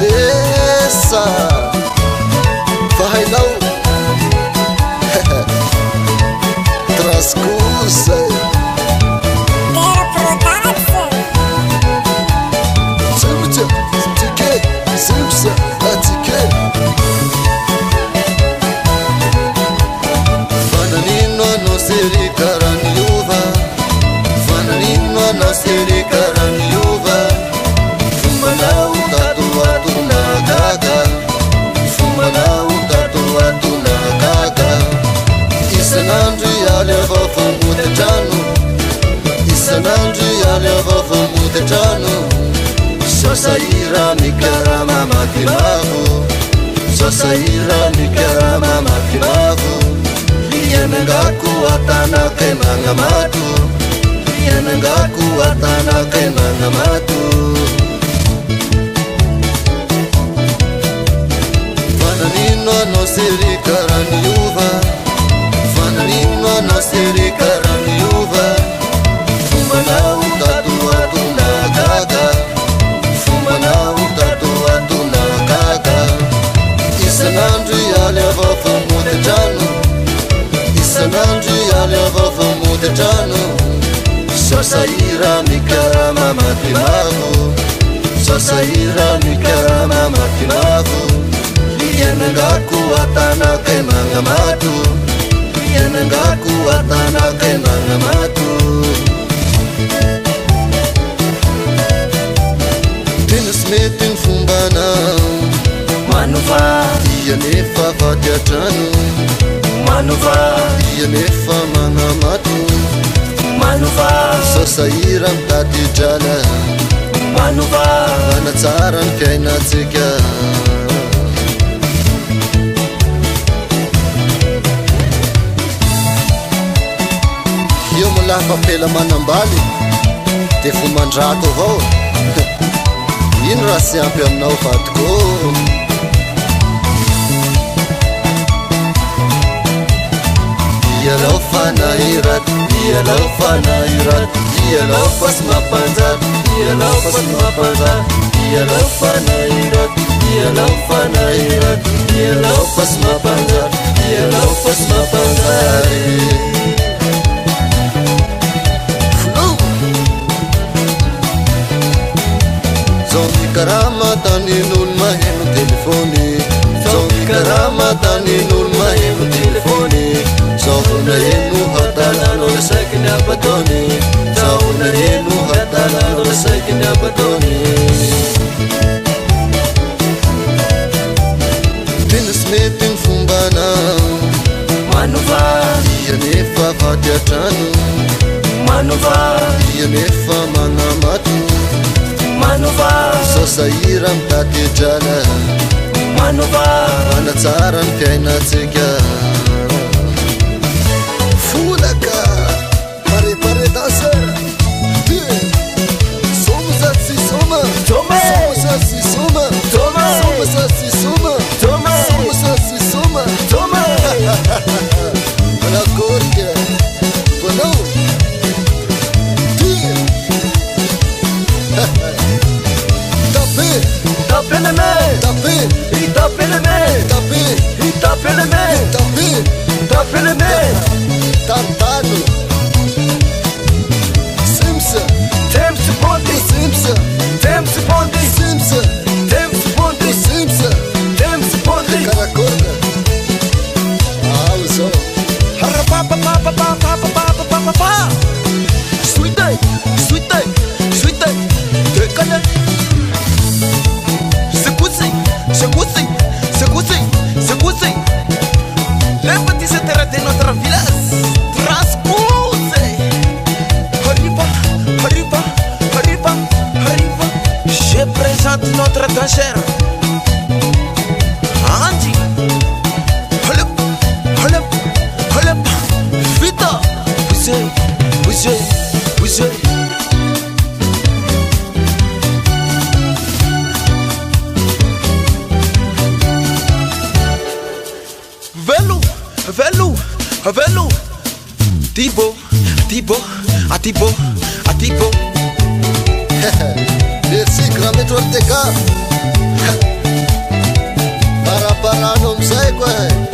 sesa fa hainao transkusa simsa tike simsa atike fananino no seri karaniuva fananino no seri karaniuva fumanau tatu na gaga fumanau tatu na gaga isanandri aleva famutetrano isanandri aleva famutetrano sosaira mikarama makimavo sosaira mikarama makimavo lianangaku atanake nangamatu lianangaku atanake nangamatu fananino no siri karaniuva fananino no siri karaniuva fumanau tatu na gaga fumanau tatu na gaga isanandri aleva famutetrano isanandri aleva famutetrano sosaira mikarama makimavo sosaira mikarama makimavo lianangaku atanake nangamatu lianangaku atanake nangamatu tinismetin fumbana manovah ianefa vadiatrano manovah ianefa manamatu manovah sosaira mitady drala manovah anatsara ny fiainatsika io molafapela manambaly de fomandrato avao ino raha sy ampy aminao vadiko ialao fanairat ialao fanairat ialao pas mapanjat ialao pas mapanjat ialao fanairat ialao fanairat ialao pas mapanjat ialao pas mapanjat karama tanin'olo maheno telefony zao ny karama tanin'olo maheno telefony zao naheno hatanano rasaiky ny abataony zao naheno hatanano rasaiky ny abataony tenisy mety ny fombana manovah ianefa vadiatrano manovah ianefa manamato manovah sosaira mitady drala manovah anatsara ny fiainatsika folaka parepare danser soma satsy soma soma satsy soma soma satsy soma soma satsy soma soma anakorika vanao tape le main, tape, il tape le main, tape, il tape le main, tape, tape le main, tantano, Simsa, Temse Bondi, Simsa, Temse Bondi, Simsa, Temse Bondi, Simsa, Temse Bondi, Caracorda, Alzo, Harapapa, papa, papa, papa, papa, papa, sweet day, sweet day, sweet day, decane. Secoussé, les petits intérêts de notre village transcoussé. Arriva, arriva, arriva, arriva. Je présente notre danger. Andy, holop, holop, holop. Vita, bougez, bougez, bougez. Velo, Tibo, Tibo, a Tibo, a Tibo. merci grand maître TK. Paraparano mzee kwa